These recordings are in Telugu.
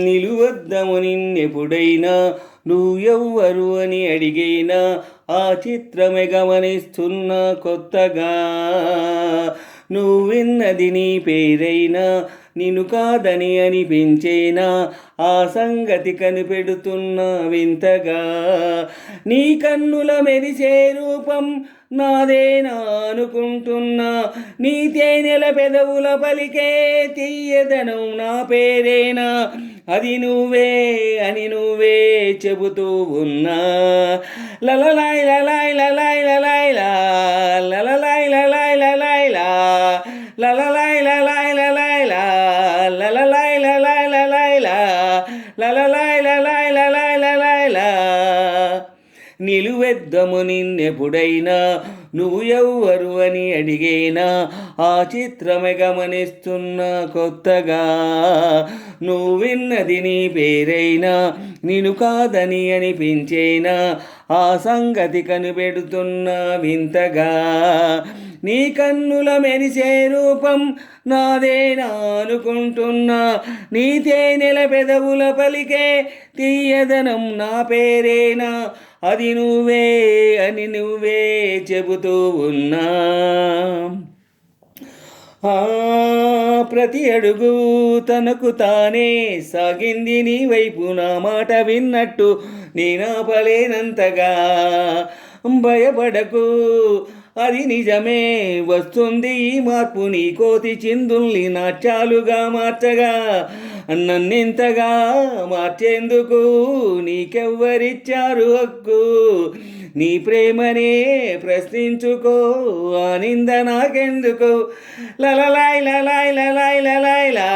నిలువద్దాము నిన్నెప్పుడైనా నువ్వెవ్వరు అని అడిగైనా ఆ చిత్రమే గమనిస్తున్నా కొత్తగా. నువ్విన్నది నీ పేరైనా నిన్ను కాదని అనిపించేనా ఆ సంగతి కనిపెడుతున్నా వింతగా. నీ కన్నుల మెరిసే రూపం నాదేనా అనుకుంటున్నా, నీ తేనెల పెదవుల పలికే తీయదనం నా పేరేనా అది నువ్వే అని నువ్వే చెబుతూ ఉన్నా. లలలాయ్ లలాయ్ లలాయ్ లలాయ్ లా లలలాయ్ లలాయ్ లలాయ్ లా లలలాయ్ లలాయ్ లలాయ్ లా లలలాయ్ లలాయ్ లలాయ్ లా లలలాయ్ లలాయ్ లలాయ్ లలాయ్ లా. నిలువెద్దము నిన్నెప్పుడైనా నువ్వు ఎవ్వరు అని అడిగేనా ఆ చిత్రమే గమనిస్తున్నా కొత్తగా. నువ్విన్నది నీ పేరైనా నిన్ను కాదని అనిపించేనా ఆ సంగతి కనిపెడుతున్నా వింతగా. నీ కన్నుల మెరిసే రూపం నాదేనా అనుకుంటున్నా, నీ తేనెల పెదవుల పలికే తీయదనం నా పేరేనా అది నువ్వే అని నువ్వే చెబుతూ ఉన్నా. ప్రతి అడుగు తనకు తానే సాగింది నీ వైపు నా మాట విన్నట్టు నేనాపలేనంతగా. భయపడకు అది నిజమే వస్తుంది ఈ మార్పు నీ కోతి చిందుల్ని నాట్యాలుగా మార్చగా. నన్నెంతగా మార్చేందుకు నీకెవ్వరిచ్చారు హక్కు, నీ ప్రేమనే ప్రశ్నించుకో ఆ నింద నాకెందుకు. లలలాయ్ లలాయ్ లలాయ్ లలాయ్ లా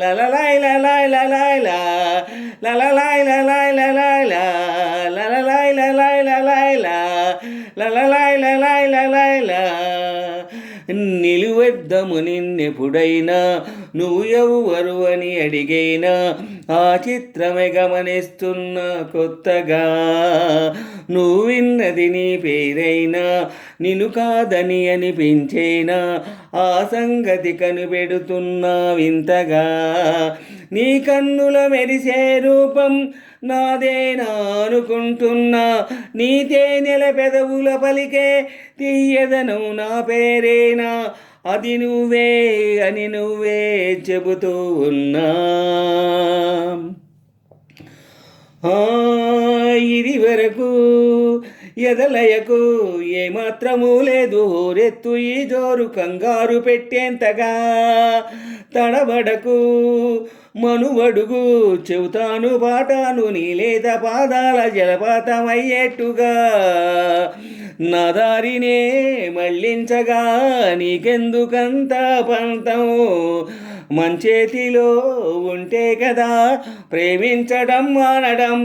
లలలాయ్ లలాయ్ లలాయ్ లా లలలాయ్ లలాయ్ లలాయ్ లా లలలాయ్ లలాయ్ లలాయ్ లా లలలాయ్ లలాయ్ లలాయ్ లా. నిలువెద్దము నిన్నెప్పుడైనా నువ్వు ఎవ్వరు అని అడిగేనా ఆ చిత్రమే గమనిస్తున్నా కొత్తగా. నువ్విన్నది నీ పేరైనా నిన్ను కాదని అనిపించేనా ఆ సంగతి కనిపెడుతున్నా వింతగా. నీ కన్నుల మెరిసే రూపం నాదేనా అనుకుంటున్నా, నీ తేనెల పెదవుల పలికే తీయదనం నా పేరేనా అది నువ్వే అని నువ్వే చెబుతూ ఉన్నా. ఇది వరకు ఎదలయకు ఏమాత్రమూ లేదు హోరెత్తు ఈ జోరు కంగారు పెట్టేంతగా. తడబడకు మనువడుగు చెబుతాను పాటాను నీలేత పాదాల జలపాతమయ్యేట్టుగా. నా దారినే మళ్ళించగా నీకెందుకంత పంతం, మంచేతిలో ఉంటే కదా ప్రేమించడం మానడం.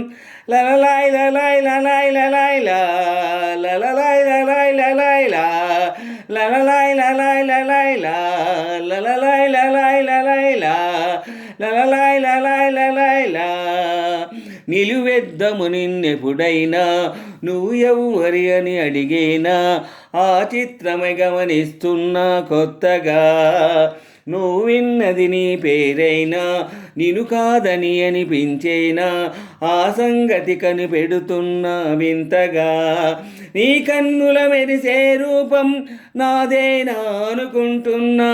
లలలాయ్ లలాయ్ లలాయ్ లలాయ్ లా లలలాయ్ లలాయ్ లలాయ్ లా లలలాయ్ లలాయ్ లలాయ్ లా లలలాయ్ లలాయ్ లలాయ్ లా లలలాయ్ లలాయ్ లలాయ్ లా. నిలువెద్దము నిన్నెప్పుడైనా నువ్వు ఎవ్వరి అని అడిగేనా ఆ చిత్రమే గమనిస్తున్నా కొత్తగా. నువ్విన్నది నీ పేరైనా నిన్ను కాదని అనిపించేనా ఆ సంగతి కనిపెడుతున్నా వింతగా. నీ కన్నుల మెరిసే రూపం నాదేనా అనుకుంటున్నా,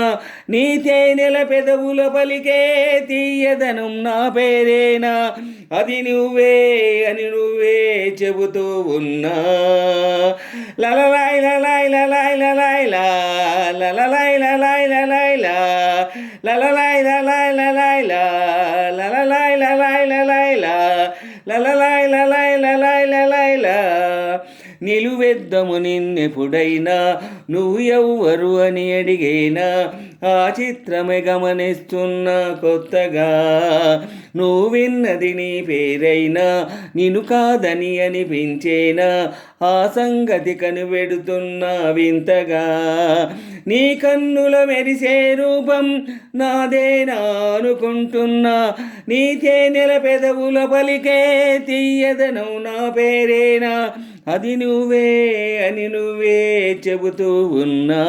నీ తేనెల పెదవుల పలికే తీయదనం నా పేరేనా అది నువ్వే అని నువ్వే చెబుతూ ఉన్నా. లలలాయ్ లలాయ్ లలాయ్ లలాయ్ లా లలలాయ్ లలాయ్ లలాయ్ లా లలలాయ్ లలాయ్ లలాయ్ లా లలలాయ్ లలాయ్ లలాయ్ లా లలలాయ్ లలాయ్ లలాయ్ లలాయ్ లా. నిలువెద్దము నిన్నెప్పుడైనా నువ్వు ఎవ్వరు అని అడిగేనా ఆ చిత్రమే గమనిస్తున్నా కొత్తగా. నువ్విన్నది నీ పేరైనా నిన్ను కాదని అనిపించేనా ఆ సంగతి కనిపెడుతున్నా వింతగా. నీ కన్నుల మెరిసే రూపం నాదేనా అనుకుంటున్నా, నీ తేనెల పెదవుల పలికే తీయదనం నా పేరేనా అది నువ్వే అని నువ్వే చెబుతూ ఉన్నా.